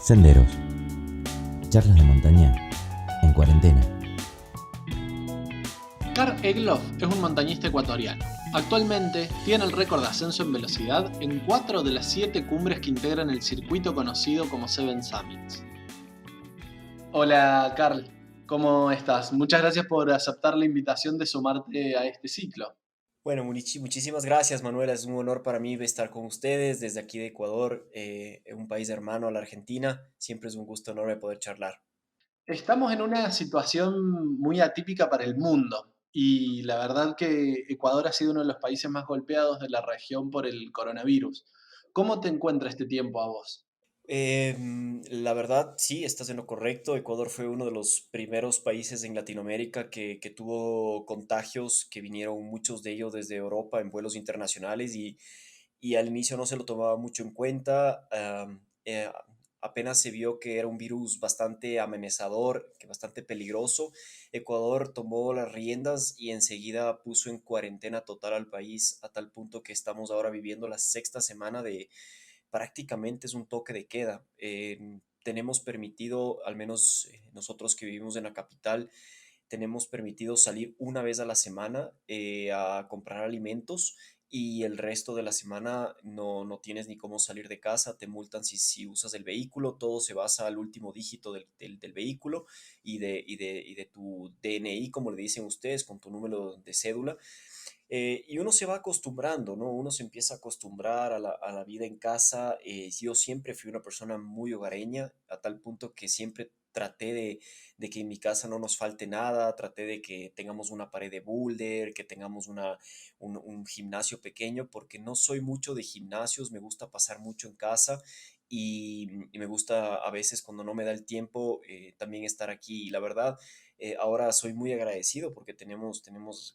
Senderos. Charlas de montaña en cuarentena. Karl Egloff es un montañista ecuatoriano. Actualmente tiene el récord de ascenso en velocidad en 4 de las 7 cumbres que integran el circuito conocido como Seven Summits. Hola Karl, ¿cómo estás? Muchas gracias por aceptar la invitación de sumarte a este ciclo. Bueno, muchísimas gracias, Manuela. Es un honor para mí estar con ustedes desde aquí de Ecuador, un país hermano a la Argentina. Siempre es un gusto enorme poder charlar. Estamos en una situación muy atípica para el mundo y la verdad que Ecuador ha sido uno de los países más golpeados de la región por el coronavirus. ¿Cómo te encuentra este tiempo a vos? La verdad, sí, estás en lo correcto. Ecuador fue uno de los primeros países en Latinoamérica que tuvo contagios, que vinieron muchos de ellos desde Europa en vuelos internacionales y al inicio no se lo tomaba mucho en cuenta. Apenas se vio que era un virus bastante amenazador, que bastante peligroso. Ecuador tomó las riendas y enseguida puso en cuarentena total al país, a tal punto que estamos ahora viviendo la sexta semana de prácticamente es un toque de queda. Tenemos permitido, al menos nosotros que vivimos en la capital, tenemos permitido salir una vez a la semana a comprar alimentos y el resto de la semana no tienes ni cómo salir de casa, te multan si usas el vehículo, todo se basa al último dígito del vehículo y de tu DNI, como le dicen ustedes, con tu número de cédula. Y uno se va acostumbrando, ¿no? Uno se empieza a acostumbrar a la vida en casa. Yo siempre fui una persona muy hogareña, a tal punto que siempre traté de que en mi casa no nos falte nada, traté de que tengamos una pared de boulder, que tengamos un gimnasio pequeño, porque no soy mucho de gimnasios, me gusta pasar mucho en casa y me gusta a veces cuando no me da el tiempo también estar aquí. Y la verdad, ahora soy muy agradecido porque tenemos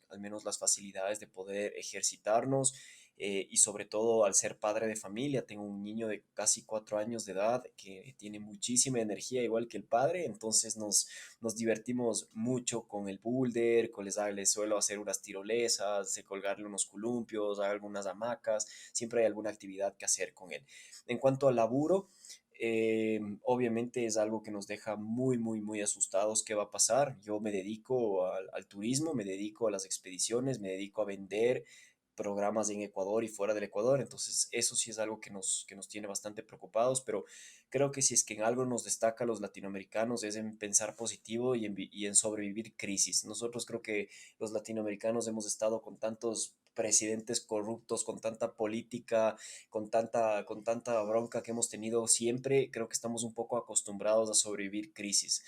al menos las facilidades de poder ejercitarnos y sobre todo al ser padre de familia, tengo un niño de casi 4 años de edad que tiene muchísima energía igual que el padre, entonces nos divertimos mucho con el boulder, les suelo hacer unas tirolesas, colgarle unos columpios, algunas hamacas, siempre hay alguna actividad que hacer con él. En cuanto al laburo, obviamente es algo que nos deja muy asustados. ¿Qué va a pasar? Yo me dedico al turismo, me dedico a las expediciones, me dedico a vender programas en Ecuador y fuera del Ecuador. Entonces, eso sí es algo que nos tiene bastante preocupados, pero creo que si es que en algo nos destaca a los latinoamericanos es en pensar positivo y en sobrevivir crisis. Nosotros creo que los latinoamericanos hemos estado con tantos presidentes corruptos, con tanta política, con tanta bronca que hemos tenido siempre, creo que estamos un poco acostumbrados a sobrevivir crisis.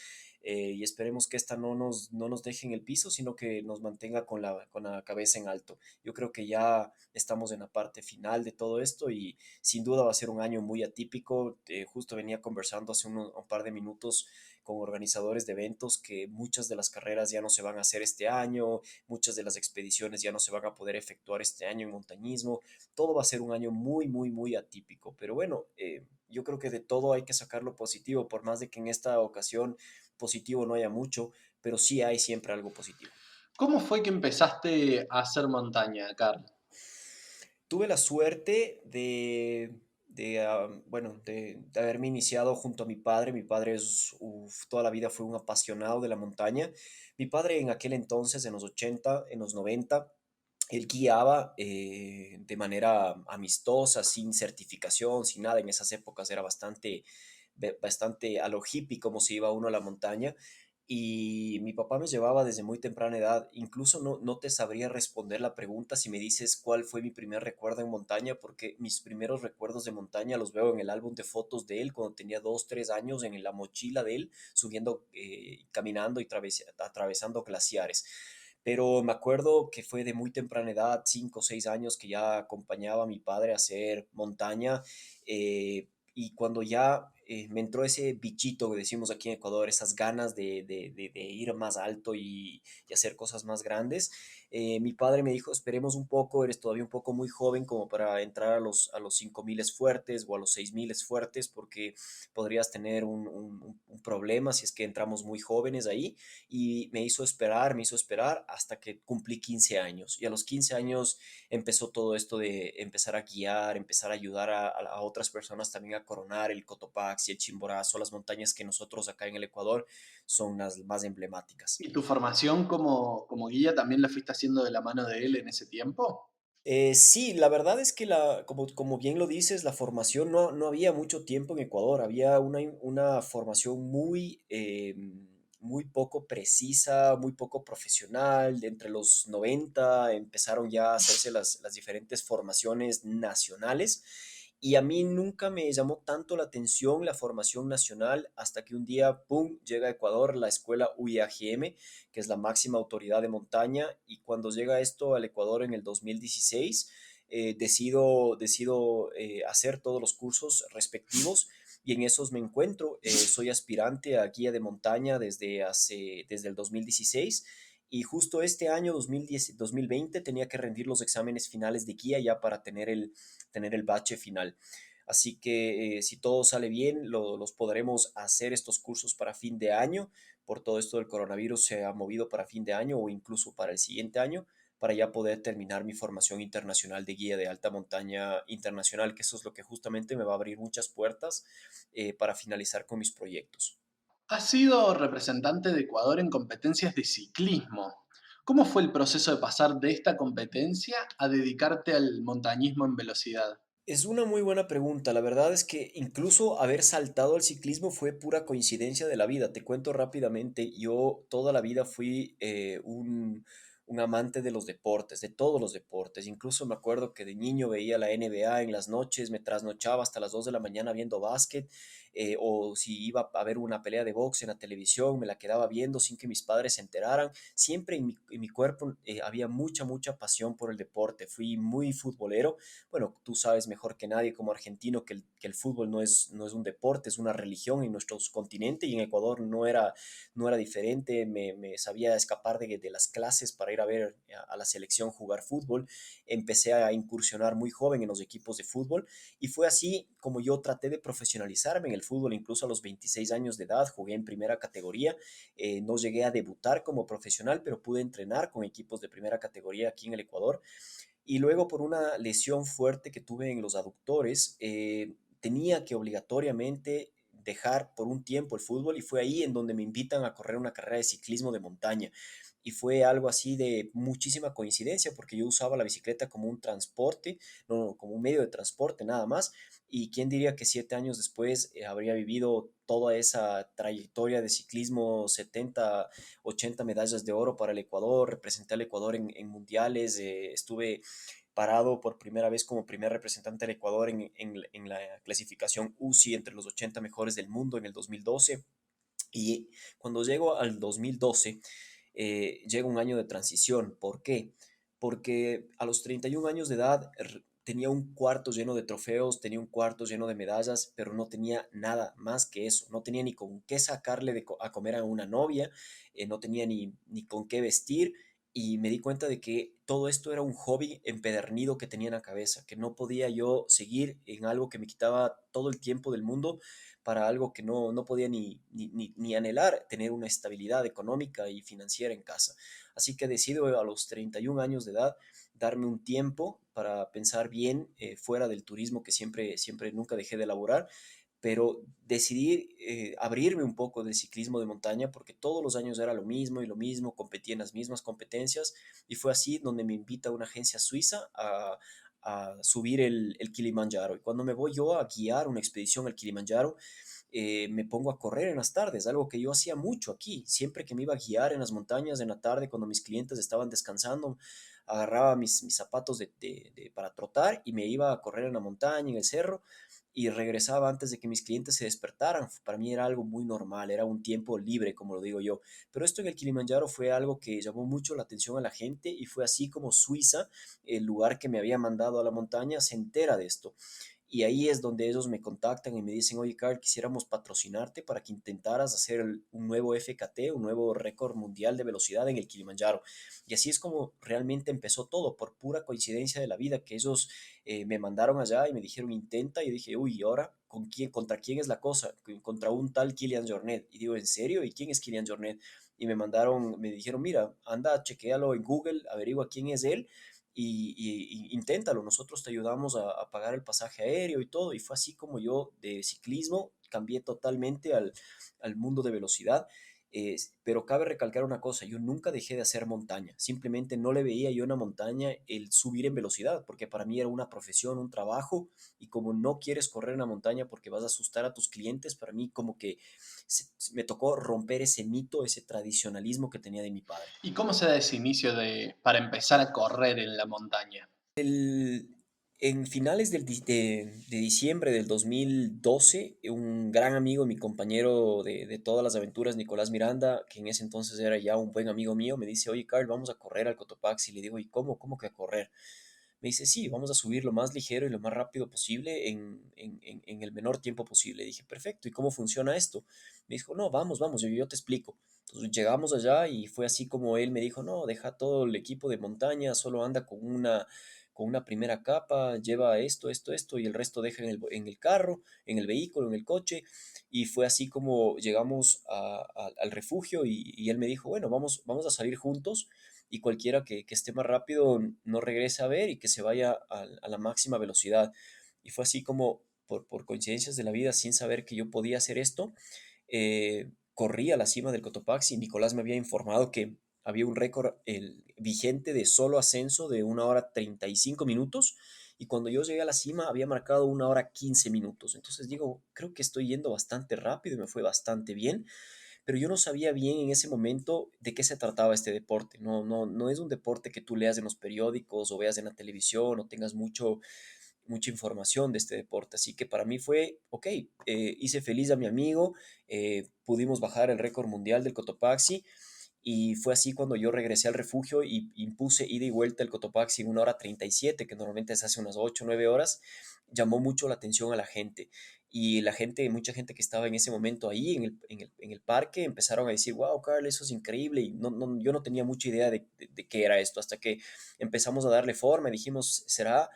Y esperemos que esta no nos deje en el piso, sino que nos mantenga con la cabeza en alto. Yo creo que ya estamos en la parte final de todo esto y sin duda va a ser un año muy atípico. Justo venía conversando hace un par de minutos con organizadores de eventos que muchas de las carreras ya no se van a hacer este año, muchas de las expediciones ya no se van a poder efectuar este año en montañismo. Todo va a ser un año muy atípico, pero bueno, yo creo que de todo hay que sacar lo positivo, por más de que en esta ocasión positivo no haya mucho, pero sí hay siempre algo positivo. ¿Cómo fue que empezaste a hacer montaña, Karl? Tuve la suerte de haberme iniciado junto a mi padre. Mi padre toda la vida fue un apasionado de la montaña. Mi padre en aquel entonces, en los 80, en los 90, él guiaba de manera amistosa, sin certificación, sin nada. En esas épocas era bastante a lo hippie como se iba uno a la montaña. Y mi papá me llevaba desde muy temprana edad. Incluso no te sabría responder la pregunta si me dices cuál fue mi primer recuerdo en montaña, porque mis primeros recuerdos de montaña los veo en el álbum de fotos de él cuando tenía 2, 3 años, en la mochila de él, subiendo, caminando y atravesando glaciares. Pero me acuerdo que fue de muy temprana edad, 5 o 6 años, que ya acompañaba a mi padre a hacer montaña. Y cuando ya me entró ese bichito que decimos aquí en Ecuador, esas ganas de ir más alto y hacer cosas más grandes, Mi padre me dijo, esperemos un poco, eres todavía un poco muy joven como para entrar a los 5.000 fuertes o a los 6.000 fuertes porque podrías tener un problema si es que entramos muy jóvenes ahí. Y me hizo esperar hasta que cumplí 15 años. Y a los 15 años empezó todo esto de empezar a guiar, empezar a ayudar a otras personas también a coronar el Cotopaxi, el Chimborazo, las montañas que nosotros acá en el Ecuador son las más emblemáticas. ¿Y tu formación como guía también la fuiste haciendo de la mano de él en ese tiempo? Sí, la verdad es que como bien lo dices, la formación no había mucho tiempo en Ecuador, había una formación muy poco precisa, muy poco profesional. De entre los 90 empezaron ya a hacerse las diferentes formaciones nacionales y a mí nunca me llamó tanto la atención la formación nacional hasta que un día, ¡pum!, llega a Ecuador la escuela UIAGM, que es la máxima autoridad de montaña, y cuando llega esto al Ecuador en el 2016, decido hacer todos los cursos respectivos y en esos me encuentro. Soy aspirante a guía de montaña desde el 2016 y justo este año 2020 tenía que rendir los exámenes finales de guía ya para tener el bache final. Así que si todo sale bien, los podremos hacer estos cursos para fin de año. Por todo esto del coronavirus se ha movido para fin de año o incluso para el siguiente año para ya poder terminar mi formación internacional de guía de alta montaña internacional, que eso es lo que justamente me va a abrir muchas puertas para finalizar con mis proyectos. Has sido representante de Ecuador en competencias de ciclismo. ¿Cómo fue el proceso de pasar de esta competencia a dedicarte al montañismo en velocidad? Es una muy buena pregunta. La verdad es que incluso haber saltado al ciclismo fue pura coincidencia de la vida. Te cuento rápidamente, yo toda la vida fui un amante de los deportes, de todos los deportes. Incluso me acuerdo que de niño veía la NBA en las noches, me trasnochaba hasta las 2 de la mañana viendo básquet, o si iba a ver una pelea de box en la televisión, me la quedaba viendo sin que mis padres se enteraran. Siempre en mi cuerpo había mucha pasión por el deporte. Fui muy futbolero. Bueno, tú sabes mejor que nadie como argentino que el fútbol no es un deporte, es una religión en nuestro continente y en Ecuador no era diferente. Me sabía escapar de las clases para ir a ver a la selección jugar fútbol. Empecé a incursionar muy joven en los equipos de fútbol y fue así como yo traté de profesionalizarme en el fútbol, incluso a los 26 años de edad, jugué en primera categoría. No llegué a debutar como profesional, pero pude entrenar con equipos de primera categoría aquí en el Ecuador y luego por una lesión fuerte que tuve en los aductores, tenía que obligatoriamente dejar por un tiempo el fútbol y fue ahí en donde me invitan a correr una carrera de ciclismo de montaña. Y fue algo así de muchísima coincidencia porque yo usaba la bicicleta como un transporte, no, como un medio de transporte nada más. Y quién diría que 7 años después habría vivido toda esa trayectoria de ciclismo, 70 80 medallas de oro para el Ecuador, representé al Ecuador en mundiales, estuve parado por primera vez como primer representante del Ecuador en la clasificación UCI entre los 80 mejores del mundo en el 2012. Y cuando llego al 2012, llega un año de transición. ¿Por qué? Porque a los 31 años de edad tenía un cuarto lleno de trofeos, tenía un cuarto lleno de medallas, pero no tenía nada más que eso. No tenía ni con qué sacarle a comer a una novia, no tenía ni con qué vestir. Y me di cuenta de que todo esto era un hobby empedernido que tenía en la cabeza, que no podía yo seguir en algo que me quitaba todo el tiempo del mundo para algo que no podía ni anhelar, tener una estabilidad económica y financiera en casa. Así que decido a los 31 años de edad darme un tiempo para pensar bien fuera del turismo que siempre nunca dejé de elaborar, pero decidí abrirme un poco del ciclismo de montaña porque todos los años era lo mismo y lo mismo, competí en las mismas competencias y fue así donde me invita una agencia suiza a subir el Kilimanjaro. Y cuando me voy yo a guiar una expedición al Kilimanjaro, me pongo a correr en las tardes, algo que yo hacía mucho aquí. Siempre que me iba a guiar en las montañas en la tarde, cuando mis clientes estaban descansando, agarraba mis zapatos para trotar y me iba a correr en la montaña, en el cerro, y regresaba antes de que mis clientes se despertaran. Para mí era algo muy normal, era un tiempo libre, como lo digo yo. Pero esto en el Kilimanjaro fue algo que llamó mucho la atención a la gente y fue así como Suiza, el lugar que me había mandado a la montaña, se entera de esto Y ahí es donde ellos me contactan y me dicen, oye, Carl, quisiéramos patrocinarte para que intentaras hacer un nuevo FKT, un nuevo récord mundial de velocidad en el Kilimanjaro. Y así es como realmente empezó todo, por pura coincidencia de la vida, que ellos me mandaron allá y me dijeron, intenta. Y yo dije, uy, ¿y ahora con quién, contra quién es la cosa? Contra un tal Kilian Jornet. Y digo, ¿en serio? ¿Y quién es Kilian Jornet? Y me dijeron, mira, anda, chequéalo en Google, averigua quién es él y inténtalo, nosotros te ayudamos a pagar el pasaje aéreo y todo. Y fue así como yo de ciclismo cambié totalmente al mundo de velocidad. Pero cabe recalcar una cosa, yo nunca dejé de hacer montaña, simplemente no le veía yo una montaña el subir en velocidad, porque para mí era una profesión, un trabajo, y como no quieres correr una montaña porque vas a asustar a tus clientes, para mí como que me tocó romper ese mito, ese tradicionalismo que tenía de mi padre. ¿Y cómo se da ese inicio para empezar a correr en la montaña? En finales de diciembre del 2012, un gran amigo, mi compañero de todas las aventuras, Nicolás Miranda, que en ese entonces era ya un buen amigo mío, me dice, oye, Carl, vamos a correr al Cotopaxi. Y le digo, ¿y cómo? ¿Cómo que a correr? Me dice, sí, vamos a subir lo más ligero y lo más rápido posible en el menor tiempo posible. Dije, perfecto, ¿y cómo funciona esto? Me dijo, no, vamos, vamos, yo te explico. Entonces llegamos allá y fue así como él me dijo, no, deja todo el equipo de montaña, solo anda con una primera capa, lleva esto, esto, esto, y el resto deja en el carro, en el vehículo, en el coche. Y fue así como llegamos al refugio y él me dijo, bueno, vamos a salir juntos y cualquiera que esté más rápido no regrese a ver y que se vaya a la máxima velocidad. Y fue así como, por coincidencias de la vida, sin saber que yo podía hacer esto, corrí a la cima del Cotopaxi. Nicolás me había informado que había un récord vigente de solo ascenso de 1 hora 35 minutos. Y cuando yo llegué a la cima había marcado 1 hora 15 minutos. Entonces digo, creo que estoy yendo bastante rápido y me fue bastante bien, pero yo no sabía bien en ese momento de qué se trataba este deporte. No, no, no es un deporte que tú leas en los periódicos o veas en la televisión o tengas mucha información de este deporte. Así que para mí fue, ok, hice feliz a mi amigo, pudimos bajar el récord mundial del Cotopaxi. Y fue así cuando yo regresé al refugio y impuse ida y vuelta el Cotopaxi en 1 hora 37, que normalmente se hace unas 8 o 9 horas. Llamó mucho la atención a la gente. Y la gente, mucha gente que estaba en ese momento ahí en el parque, empezaron a decir, wow, Carl, eso es increíble. Y yo no tenía mucha idea de qué era esto, hasta que empezamos a darle forma y dijimos, ¿será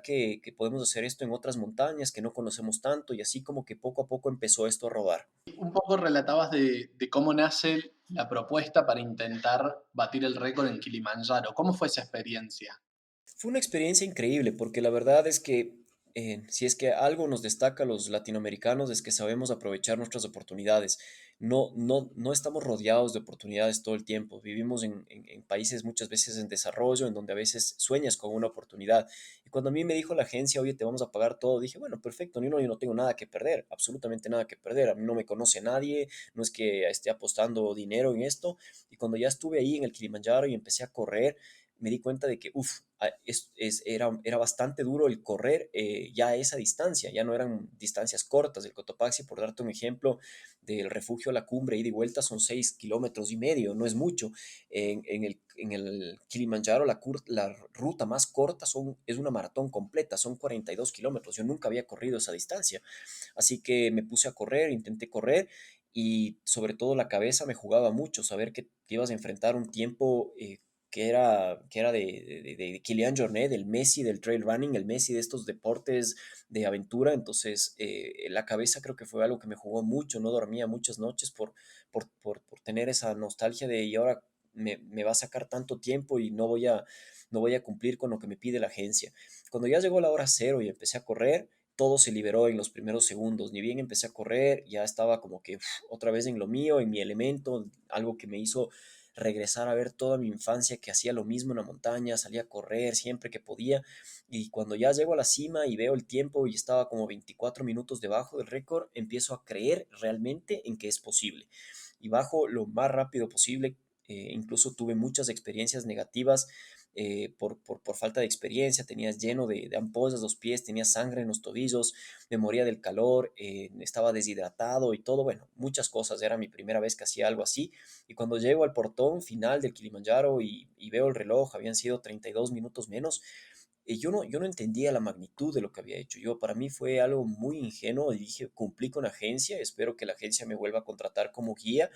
que podemos hacer esto en otras montañas que no conocemos tanto? Y así como que poco a poco empezó esto a rodar. Un poco relatabas de cómo nace la propuesta para intentar batir el récord en Kilimanjaro. ¿Cómo fue esa experiencia? Fue una experiencia increíble porque la verdad es que si es que algo nos destaca a los latinoamericanos es que sabemos aprovechar nuestras oportunidades. No, no, no estamos rodeados de oportunidades todo el tiempo. Vivimos en países muchas veces en desarrollo, en donde a veces sueñas con una oportunidad. Y cuando a mí me dijo la agencia, oye, te vamos a pagar todo, dije, bueno, perfecto, yo no tengo nada que perder, absolutamente nada que perder. A mí no me conoce nadie, no es que esté apostando dinero en esto. Y cuando ya estuve ahí en el Kilimanjaro y empecé a correr, me di cuenta de que, era bastante duro el correr ya a esa distancia, ya no eran distancias cortas. El Cotopaxi, por darte un ejemplo, del refugio a la cumbre, ida y vuelta, son 6,5 kilómetros, no es mucho. En el Kilimanjaro, la ruta más corta es una maratón completa, son 42 kilómetros. Yo nunca había corrido esa distancia, así que me puse a correr, intenté correr. Y sobre todo la cabeza me jugaba mucho, saber que ibas a enfrentar un tiempo que era de Kilian Jornet, el Messi del trail running, el Messi de estos deportes de aventura. Entonces, la cabeza creo que fue algo que me jugó mucho. No dormía muchas noches por tener esa nostalgia de, y ahora me va a sacar tanto tiempo y no voy a cumplir con lo que me pide la agencia. Cuando ya llegó la hora cero y empecé a correr, todo se liberó en los primeros segundos. Ni bien empecé a correr, ya estaba como que otra vez en lo mío, en mi elemento, algo que me hizo regresar a ver toda mi infancia, que hacía lo mismo en la montaña, salía a correr siempre que podía. Y cuando ya llego a la cima y veo el tiempo y estaba como 24 minutos debajo del récord, empiezo a creer realmente en que es posible. Y bajo lo más rápido posible. Incluso tuve muchas experiencias negativas por falta de experiencia. Tenías lleno de ampollas los pies, tenía sangre en los tobillos, me moría del calor, estaba deshidratado y todo. Bueno, muchas cosas. Era mi primera vez que hacía algo así. Y cuando llego al portón final del Kilimanjaro y veo el reloj, habían sido 32 minutos menos. yo no entendía la magnitud de lo que había hecho. Para mí fue algo muy ingenuo y dije, cumplí con la agencia, espero que la agencia me vuelva a contratar como guía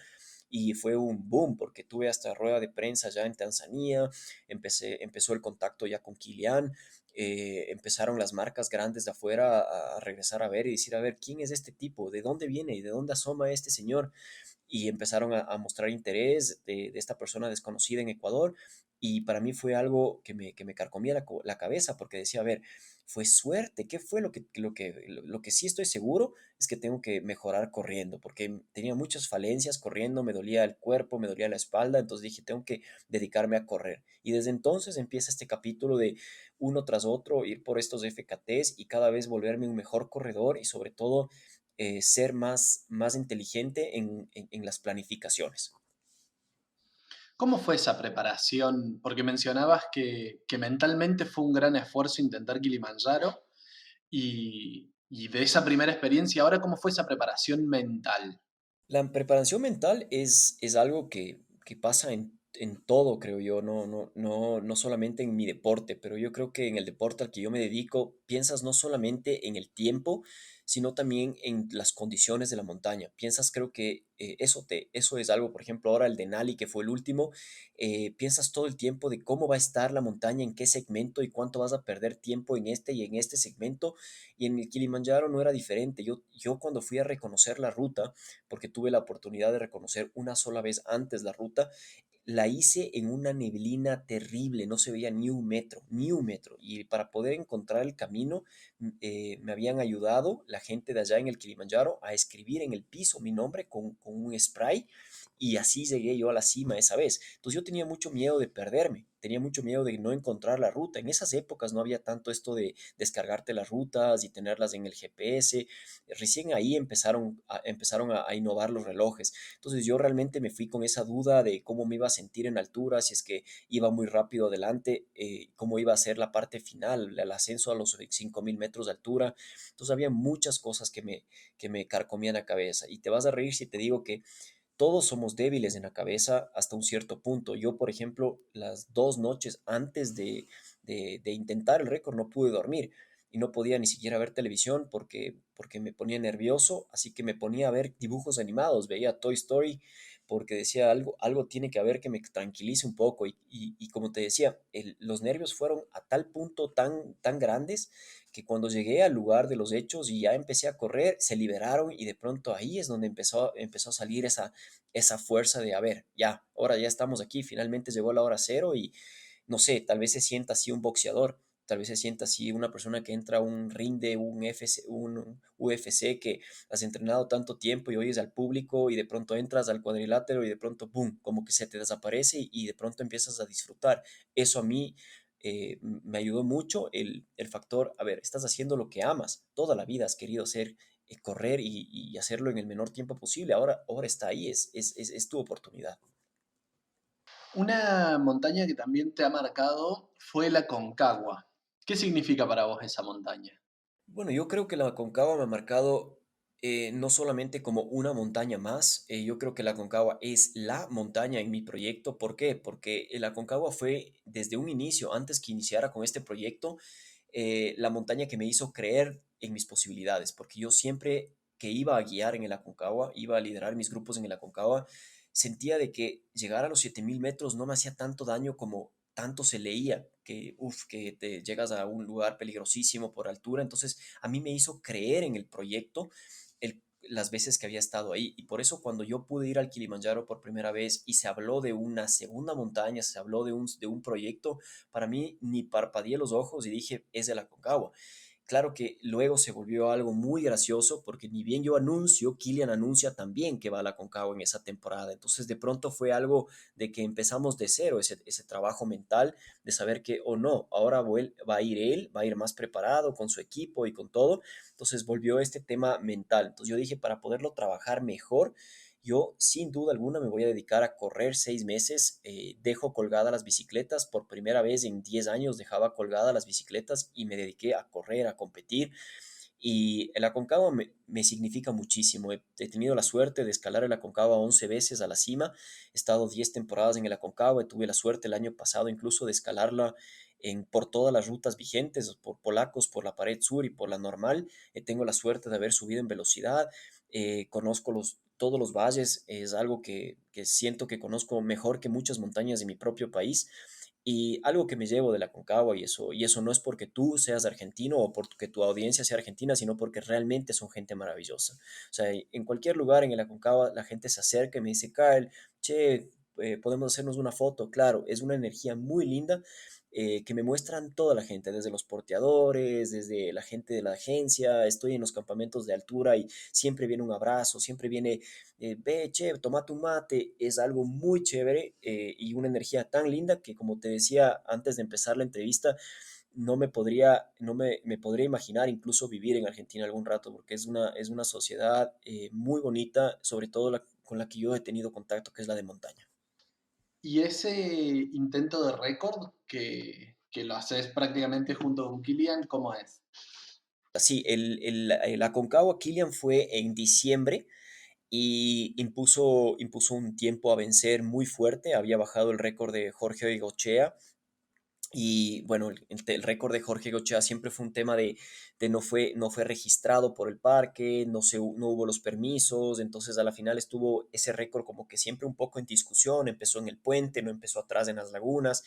y fue un boom porque tuve hasta rueda de prensa ya en Tanzania, empezó el contacto ya con Kilian, empezaron las marcas grandes de afuera a regresar a ver y decir, a ver, ¿quién es este tipo? ¿De dónde viene? ¿Y de dónde asoma este señor? Y empezaron a mostrar interés de esta persona desconocida en Ecuador. Y para mí fue algo que me carcomía la cabeza porque decía, a ver, fue suerte, ¿qué fue lo que sí estoy seguro es que tengo que mejorar corriendo? Porque tenía muchas falencias corriendo, me dolía el cuerpo, me dolía la espalda, entonces dije, tengo que dedicarme a correr. Y desde entonces empieza este capítulo de uno tras otro, ir por estos FKTs y cada vez volverme un mejor corredor y sobre todo ser más inteligente en las planificaciones. ¿Cómo fue esa preparación? Porque mencionabas que mentalmente fue un gran esfuerzo intentar Kilimanjaro y de esa primera experiencia, ahora, ¿cómo fue esa preparación mental? La preparación mental es algo que pasa en todo, creo yo, no solamente en mi deporte, pero yo creo que en el deporte al que yo me dedico, piensas no solamente en el tiempo, sino también en las condiciones de la montaña. Piensas, creo que eso es algo, por ejemplo, ahora el de Nali, que fue el último, piensas todo el tiempo de cómo va a estar la montaña, en qué segmento y cuánto vas a perder tiempo en este y en este segmento. Y en el Kilimanjaro no era diferente. Yo cuando fui a reconocer la ruta, porque tuve la oportunidad de reconocer una sola vez antes la ruta, la hice en una neblina terrible, no se veía ni un metro, ni un metro. Y para poder encontrar el camino, me habían ayudado la gente de allá en el Kilimanjaro a escribir en el piso mi nombre con un spray y así llegué yo a la cima esa vez. Entonces yo tenía mucho miedo de perderme, tenía mucho miedo de no encontrar la ruta. En esas épocas no había tanto esto de descargarte las rutas y tenerlas en el GPS. Recién ahí empezaron a innovar los relojes. Entonces yo realmente me fui con esa duda de cómo me iba a sentir en altura, si es que iba muy rápido adelante, cómo iba a ser la parte final, el ascenso a los 5.000 metros de altura. Entonces había muchas cosas que me carcomían la cabeza. Y te vas a reír si te digo que todos somos débiles en la cabeza hasta un cierto punto. Yo, por ejemplo, las 2 noches antes de intentar el récord no pude dormir y no podía ni siquiera ver televisión porque me ponía nervioso, así que me ponía a ver dibujos animados, veía Toy Story porque decía algo tiene que haber que me tranquilice un poco y como te decía, los nervios fueron a tal punto tan grandes que cuando llegué al lugar de los hechos y ya empecé a correr, se liberaron y de pronto ahí es donde empezó a salir esa fuerza de, a ver, ya, ahora ya estamos aquí, finalmente llegó la hora cero y no sé, tal vez se sienta así un boxeador, tal vez se sienta así una persona que entra a un ring de un UFC que has entrenado tanto tiempo y oyes al público y de pronto entras al cuadrilátero y de pronto, boom, como que se te desaparece y de pronto empiezas a disfrutar. Eso a mí me ayudó mucho el factor, a ver, estás haciendo lo que amas, toda la vida has querido hacer, correr y hacerlo en el menor tiempo posible, ahora está ahí, es tu oportunidad. Una montaña que también te ha marcado fue la Concagua. ¿Qué significa para vos esa montaña? Bueno, yo creo que la Concagua me ha marcado no solamente como una montaña más, yo creo que la Concagua es la montaña en mi proyecto. ¿Por qué? Porque la Concagua fue desde un inicio, antes que iniciara con este proyecto, la montaña que me hizo creer en mis posibilidades, porque yo siempre que iba a guiar en el Aconcagua, iba a liderar mis grupos en el Aconcagua, sentía de que llegar a los 7.000 metros no me hacía tanto daño como tanto se leía, que te llegas a un lugar peligrosísimo por altura. Entonces, a mí me hizo creer en el proyecto las veces que había estado ahí. Y por eso cuando yo pude ir al Kilimanjaro por primera vez y se habló de una segunda montaña, se habló de un proyecto, para mí ni parpadeé los ojos y dije, es de la Concagua. Claro que luego se volvió algo muy gracioso porque ni bien yo anuncio, Kilian anuncia también que va a la Concagua en esa temporada. Entonces de pronto fue algo de que empezamos de cero, ese trabajo mental de saber que o no, ahora va a ir él, va a ir más preparado con su equipo y con todo. Entonces volvió este tema mental. Entonces yo dije, para poderlo trabajar mejor, yo sin duda alguna me voy a dedicar a correr 6 meses. Dejo colgadas las bicicletas. Por primera vez en 10 años dejaba colgadas las bicicletas y me dediqué a correr, a competir. Y el Aconcagua me significa muchísimo. He tenido la suerte de escalar el Aconcagua 11 veces a la cima. He estado 10 temporadas en el Aconcagua. Tuve la suerte el año pasado incluso de escalarla por todas las rutas vigentes, por Polacos, por la pared sur y por la normal. Tengo la suerte de haber subido en velocidad, conozco todos los valles, es algo que siento que conozco mejor que muchas montañas de mi propio país. Y algo que me llevo de la Concagua, y eso no es porque tú seas argentino o porque tu audiencia sea argentina, sino porque realmente son gente maravillosa. O sea, en cualquier lugar en la Concagua la gente se acerca y me dice, Carl, che, podemos hacernos una foto. Claro, es una energía muy linda, que me muestran toda la gente, desde los porteadores, desde la gente de la agencia. Estoy en los campamentos de altura y siempre viene un abrazo, siempre viene, ve, che, tomate un mate. Es algo muy chévere, y una energía tan linda que, como te decía antes de empezar la entrevista, no me podría imaginar incluso vivir en Argentina algún rato, porque es una sociedad, muy bonita, sobre todo con la que yo he tenido contacto, que es la de montaña. Y ese intento de récord que lo haces prácticamente junto con Kilian, ¿cómo es? Sí, la Aconcagua Kilian fue en diciembre y impuso un tiempo a vencer muy fuerte. Había bajado el récord de Jorge Goicoechea. Y bueno, el récord de Jorge Goicoechea siempre fue un tema de no fue registrado por el parque, no hubo los permisos. Entonces a la final estuvo ese récord como que siempre un poco en discusión. Empezó en el puente, no empezó atrás en las lagunas,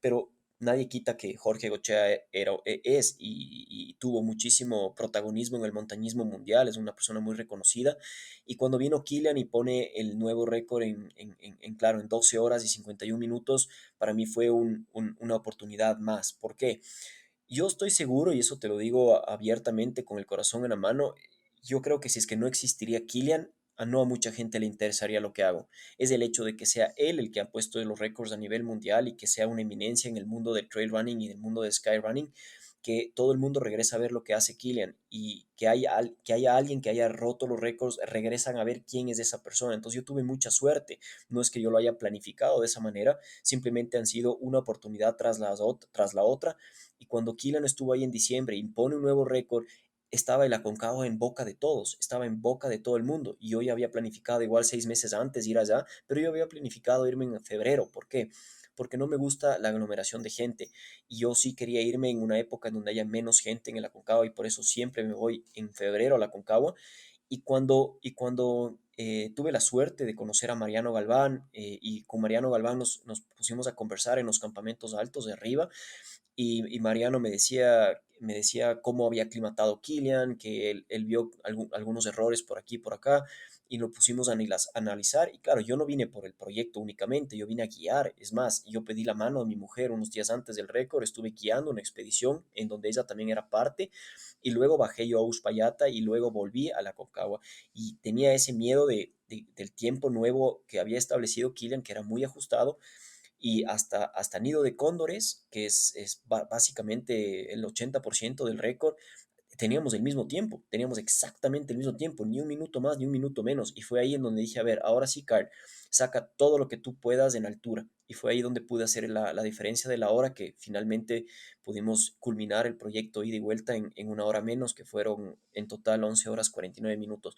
pero nadie quita que Jorge Goicoechea es y tuvo muchísimo protagonismo en el montañismo mundial. Es una persona muy reconocida. Y cuando vino Kilian y pone el nuevo récord claro, en 12 horas y 51 minutos, para mí fue una oportunidad más. ¿Por qué? Yo estoy seguro, y eso te lo digo abiertamente, con el corazón en la mano, yo creo que si es que no existiría Kilian, no a mucha gente le interesaría lo que hago. Es el hecho de que sea él el que ha puesto los récords a nivel mundial y que sea una eminencia en el mundo del trail running y del mundo de skyrunning, que todo el mundo regresa a ver lo que hace Kilian, y que haya alguien que haya roto los récords, regresan a ver quién es esa persona. Entonces yo tuve mucha suerte. No es que yo lo haya planificado de esa manera, simplemente han sido una oportunidad tras la otra. Y cuando Kilian estuvo ahí en diciembre, impone un nuevo récord, estaba el Aconcagua en boca de todos, estaba en boca de todo el mundo. Y yo ya había planificado igual 6 meses antes ir allá, pero yo había planificado irme en febrero. ¿Por qué? Porque no me gusta la aglomeración de gente. Y yo sí quería irme en una época en donde haya menos gente en el Aconcagua, y por eso siempre me voy en febrero a la Aconcagua. Y cuando tuve la suerte de conocer a Mariano Galván, y con Mariano Galván nos pusimos a conversar en los campamentos altos de arriba, y Mariano me decía cómo había aclimatado Kilian, que él vio algunos errores por aquí y por acá, y lo pusimos a analizar. Y claro, yo no vine por el proyecto únicamente, yo vine a guiar. Es más, yo pedí la mano a mi mujer unos días antes del récord, estuve guiando una expedición en donde ella también era parte, y luego bajé yo a Uspallata y luego volví a la Concagua. Y tenía ese miedo del tiempo nuevo que había establecido Kilian, que era muy ajustado, y hasta Nido de Cóndores, que es básicamente el 80% del récord. Teníamos el mismo tiempo, teníamos exactamente el mismo tiempo, ni un minuto más, ni un minuto menos. Y fue ahí en donde dije, a ver, ahora sí, Carl, saca todo lo que tú puedas en altura. Y fue ahí donde pude hacer la diferencia de la hora, que finalmente pudimos culminar el proyecto ida y vuelta en una hora menos, que fueron en total 11 horas 49 minutos.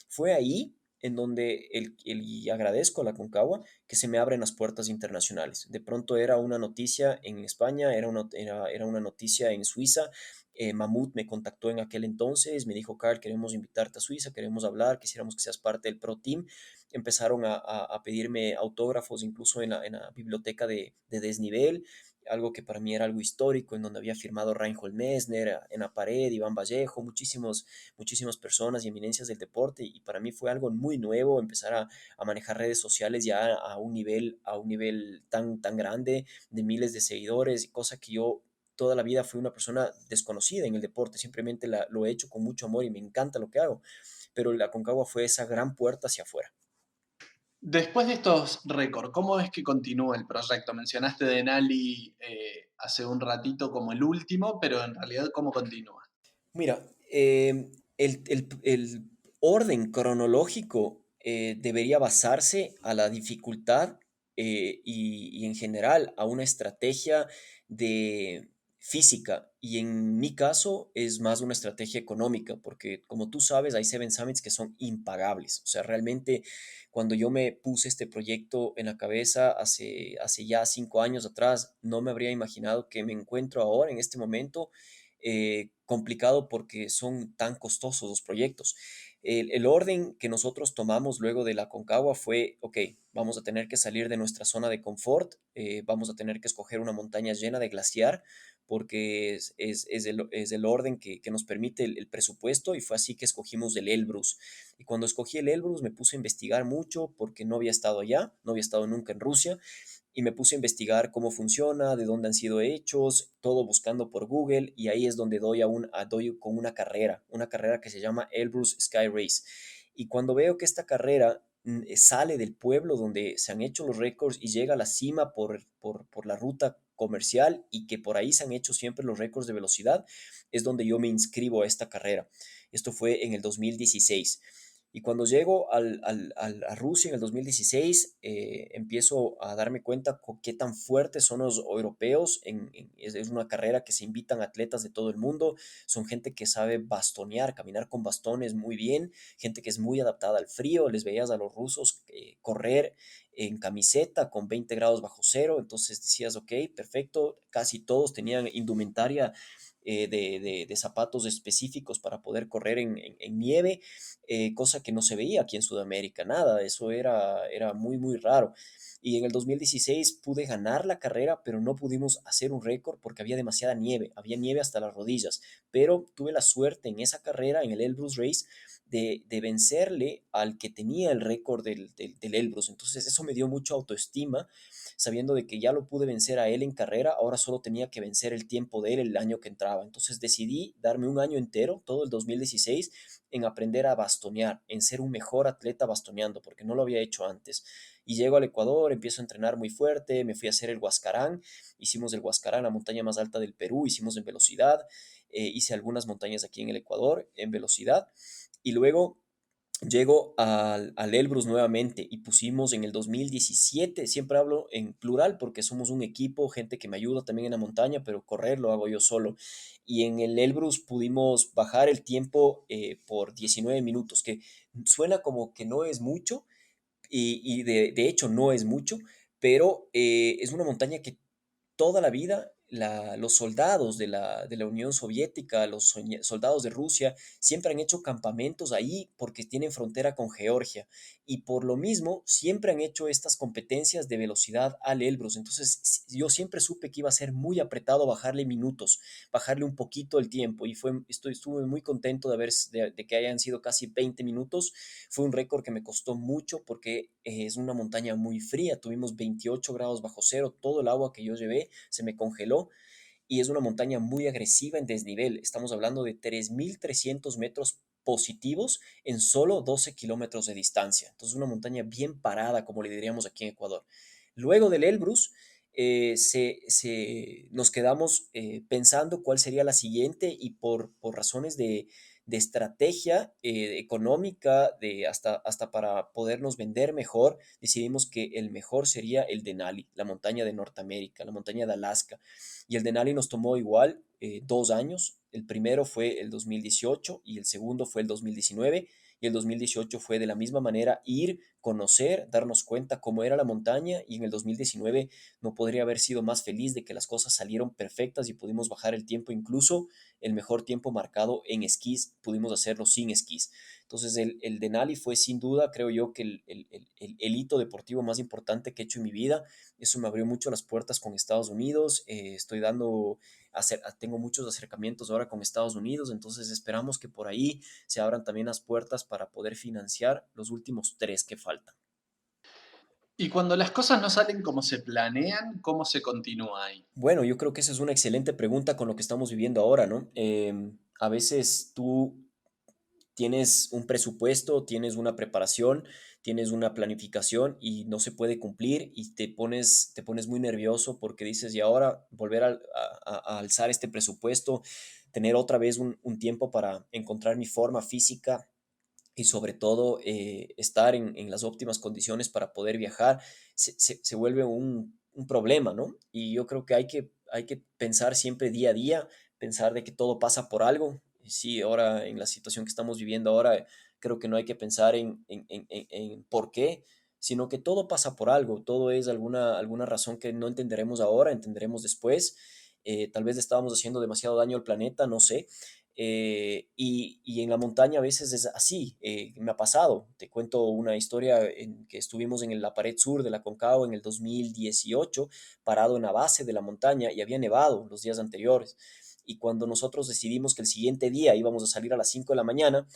Fue ahí en donde y agradezco a la Concagua que se me abren las puertas internacionales. De pronto era una noticia en España, era una noticia en Suiza. Mamut me contactó en aquel entonces, me dijo, Carl, queremos invitarte a Suiza, queremos hablar, quisiéramos que seas parte del Pro Team. Empezaron a pedirme autógrafos incluso en la biblioteca de Desnivel, algo que para mí era algo histórico, en donde había firmado Reinhold Messner, en la pared, Iván Vallejo, muchísimas personas y eminencias del deporte. Y para mí fue algo muy nuevo empezar a manejar redes sociales ya a un nivel tan grande, de miles de seguidores, cosa que yo toda la vida fui una persona desconocida en el deporte. Simplemente lo he hecho con mucho amor y me encanta lo que hago, pero la Concagua fue esa gran puerta hacia afuera. Después de estos récords, ¿cómo es que continúa el proyecto? Mencionaste Denali hace un ratito como el último, pero en realidad, ¿cómo continúa? Mira, el orden cronológico, debería basarse a la dificultad, y en general a una estrategia de física y en mi caso es más una estrategia económica porque como tú sabes hay Seven Summits que son impagables. O sea, realmente cuando yo me puse este proyecto en la cabeza hace ya 5 años atrás, no me habría imaginado que me encuentro ahora en este momento complicado porque son tan costosos los proyectos. El orden que nosotros tomamos luego de la Concagua fue, ok, vamos a tener que salir de nuestra zona de confort, vamos a tener que escoger una montaña llena de glaciar porque es el orden que nos permite el presupuesto y fue así que escogimos el Elbrus. Y cuando escogí el Elbrus me puse a investigar mucho porque no había estado allá, no había estado nunca en Rusia y me puse a investigar cómo funciona, de dónde han sido hechos, todo buscando por Google y ahí es donde doy con una carrera que se llama Elbrus Sky Race. Y cuando veo que esta carrera sale del pueblo donde se han hecho los récords y llega a la cima por la ruta comercial y que por ahí se han hecho siempre los récords de velocidad, es donde yo me inscribo a esta carrera. Esto fue en el 2016. Y cuando llego a Rusia en el 2016, empiezo a darme cuenta con qué tan fuertes son los europeos. Es una carrera que se invitan atletas de todo el mundo. Son gente que sabe bastonear, caminar con bastones muy bien, gente que es muy adaptada al frío. Les veías a los rusos correr en camiseta con 20 grados bajo cero. Entonces decías, ok, perfecto. Casi todos tenían indumentaria de zapatos específicos para poder correr en nieve, cosa que no se veía aquí en Sudamérica, nada, eso era muy, muy raro. Y en el 2016 pude ganar la carrera, pero no pudimos hacer un récord porque había demasiada nieve, había nieve hasta las rodillas, pero tuve la suerte en esa carrera, en el Elbrus Race, de vencerle al que tenía el récord del Elbrus. Entonces eso me dio mucha autoestima, sabiendo de que ya lo pude vencer a él en carrera, ahora solo tenía que vencer el tiempo de él el año que entraba. Entonces decidí darme un año entero, todo el 2016, en aprender a bastonear, en ser un mejor atleta bastoneando, porque no lo había hecho antes. Y llego al Ecuador, empiezo a entrenar muy fuerte, me fui a hacer el Huascarán, hicimos el Huascarán, la montaña más alta del Perú, hicimos en velocidad, hice algunas montañas aquí en el Ecuador en velocidad, y luego llego al Elbrus nuevamente y pusimos en el 2017, siempre hablo en plural porque somos un equipo, gente que me ayuda también en la montaña, pero correr lo hago yo solo. Y en el Elbrus pudimos bajar el tiempo por 19 minutos, que suena como que no es mucho, y de hecho no es mucho, pero es una montaña que toda la vida los soldados de la Unión Soviética, los soldados de Rusia, siempre han hecho campamentos ahí porque tienen frontera con Georgia. Y por lo mismo, siempre han hecho estas competencias de velocidad al Elbrus. Entonces, yo siempre supe que iba a ser muy apretado bajarle minutos, bajarle un poquito el tiempo. Y estuve muy contento de que hayan sido casi 20 minutos. Fue un récord que me costó mucho porque es una montaña muy fría. Tuvimos 28 grados bajo cero. Todo el agua que yo llevé se me congeló y es una montaña muy agresiva en desnivel. Estamos hablando de 3.300 metros positivos en solo 12 kilómetros de distancia. Entonces, una montaña bien parada, como le diríamos aquí en Ecuador. Luego del Elbrus, nos quedamos pensando cuál sería la siguiente y por razones de estrategia económica, hasta para podernos vender mejor, decidimos que el mejor sería el Denali, la montaña de Norteamérica, la montaña de Alaska. Y el Denali nos tomó igual 2 años. El primero fue el 2018 y el segundo fue el 2019. Y el 2018 fue de la misma manera ir, conocer, darnos cuenta cómo era la montaña. Y en el 2019 no podría haber sido más feliz de que las cosas salieron perfectas y pudimos bajar el tiempo, incluso el mejor tiempo marcado en esquís, pudimos hacerlo sin esquís. Entonces el Denali fue sin duda, creo yo, que el hito deportivo más importante que he hecho en mi vida. Eso me abrió mucho las puertas con Estados Unidos. Tengo muchos acercamientos ahora con Estados Unidos, entonces esperamos que por ahí se abran también las puertas para poder financiar los últimos tres que faltan. Y cuando las cosas no salen como se planean, ¿cómo se continúa ahí? Bueno, yo creo que esa es una excelente pregunta con lo que estamos viviendo ahora, ¿no? A veces tú tienes un presupuesto, tienes una preparación, tienes una planificación y no se puede cumplir y te pones muy nervioso porque dices, y ahora volver a alzar este presupuesto, tener otra vez un tiempo para encontrar mi forma física y sobre todo estar en las óptimas condiciones para poder viajar, se vuelve un problema, ¿no? Y yo creo que hay que hay que pensar siempre día a día, pensar de que todo pasa por algo. Y sí, ahora en la situación que estamos viviendo ahora, creo que no hay que pensar en por qué, sino que todo pasa por algo, todo es alguna razón que no entenderemos ahora, entenderemos después. Tal vez le estábamos haciendo demasiado daño al planeta, no sé. Y en la montaña a veces es así, me ha pasado. Te cuento una historia en que estuvimos en la pared sur de la Concagua en el 2018, parado en la base de la montaña y había nevado los días anteriores. Y cuando nosotros decidimos que el siguiente día íbamos a salir a las 5 de la mañana,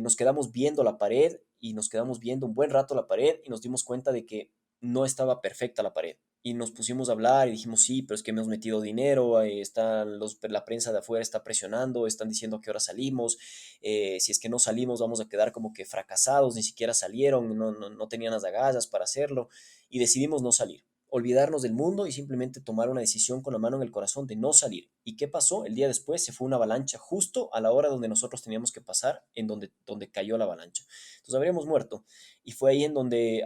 nos quedamos viendo la pared y nos quedamos viendo un buen rato la pared y nos dimos cuenta de que no estaba perfecta la pared. Y nos pusimos a hablar y dijimos, sí, pero es que hemos metido dinero, la prensa de afuera está presionando, están diciendo a qué hora salimos, si es que no salimos vamos a quedar como que fracasados, ni siquiera salieron, no tenían las agallas para hacerlo y decidimos no salir, olvidarnos del mundo y simplemente tomar una decisión con la mano en el corazón de no salir. ¿Y qué pasó? El día después se fue una avalancha justo a la hora donde nosotros teníamos que pasar, en donde cayó la avalancha. Entonces habríamos muerto. Y fue ahí en donde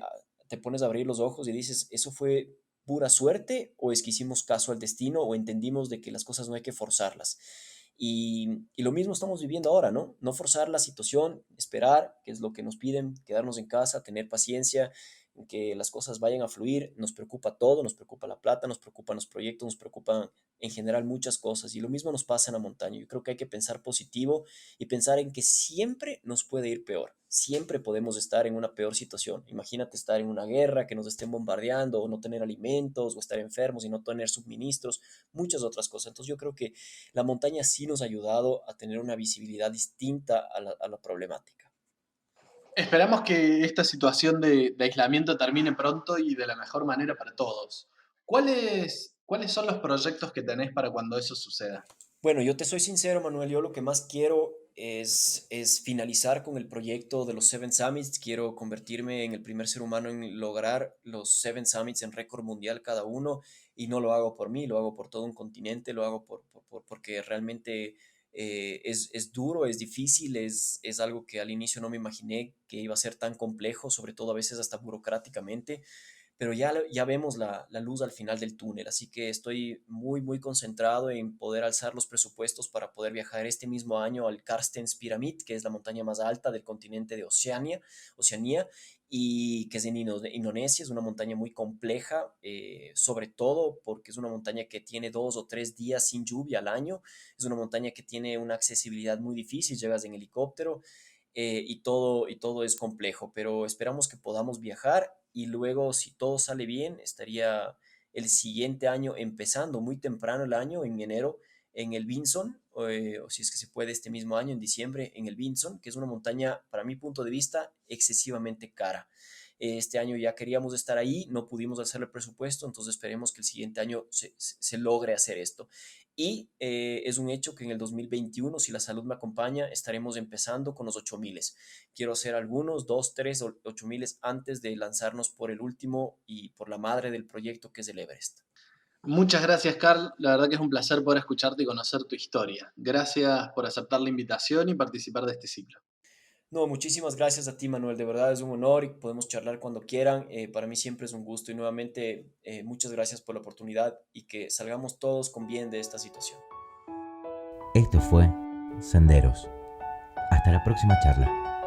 te pones a abrir los ojos y dices, ¿eso fue pura suerte o es que hicimos caso al destino o entendimos de que las cosas no hay que forzarlas? Y lo mismo estamos viviendo ahora, ¿no? No forzar la situación, esperar, que es lo que nos piden, quedarnos en casa, tener paciencia, en que las cosas vayan a fluir. Nos preocupa todo, nos preocupa la plata, nos preocupan los proyectos, nos preocupan en general muchas cosas. Y lo mismo nos pasa en la montaña. Yo creo que hay que pensar positivo y pensar en que siempre nos puede ir peor. Siempre podemos estar en una peor situación. Imagínate estar en una guerra, que nos estén bombardeando, o no tener alimentos, o estar enfermos y no tener suministros, muchas otras cosas. Entonces yo creo que la montaña sí nos ha ayudado a tener una visibilidad distinta a la problemática. Esperamos que esta situación de aislamiento termine pronto y de la mejor manera para todos. ¿Cuáles son los proyectos que tenés para cuando eso suceda? Bueno, yo te soy sincero, Manuel, yo lo que más quiero es finalizar con el proyecto de los Seven Summits. Quiero convertirme en el primer ser humano en lograr los Seven Summits en récord mundial cada uno y no lo hago por mí, lo hago por todo un continente, lo hago porque realmente es duro, es difícil, es algo que al inicio no me imaginé que iba a ser tan complejo, sobre todo a veces hasta burocráticamente, pero ya vemos la luz al final del túnel, así que estoy muy, muy concentrado en poder alzar los presupuestos para poder viajar este mismo año al Carstens Pyramid, que es la montaña más alta del continente de Oceanía, y que es en Indonesia, es una montaña muy compleja, sobre todo porque es una montaña que tiene 2 o 3 días sin lluvia al año, es una montaña que tiene una accesibilidad muy difícil, llegas en helicóptero, y todo es complejo, pero esperamos que podamos viajar y luego, si todo sale bien, estaría el siguiente año empezando muy temprano el año, en enero, en el Vinson, o si es que se puede este mismo año, en diciembre, en el Vinson, que es una montaña, para mi punto de vista, excesivamente cara. Este año ya queríamos estar ahí, no pudimos hacer el presupuesto, entonces esperemos que el siguiente año se logre hacer esto. Y es un hecho que en el 2021, si la salud me acompaña, estaremos empezando con los 8000. Quiero hacer algunos, 2, 3, 8000 antes de lanzarnos por el último y por la madre del proyecto que es el Everest. Muchas gracias, Carl. La verdad que es un placer poder escucharte y conocer tu historia. Gracias por aceptar la invitación y participar de este ciclo. No, muchísimas gracias a ti, Manuel. De verdad es un honor y podemos charlar cuando quieran. Para mí siempre es un gusto y nuevamente muchas gracias por la oportunidad y que salgamos todos con bien de esta situación. Esto fue Senderos. Hasta la próxima charla.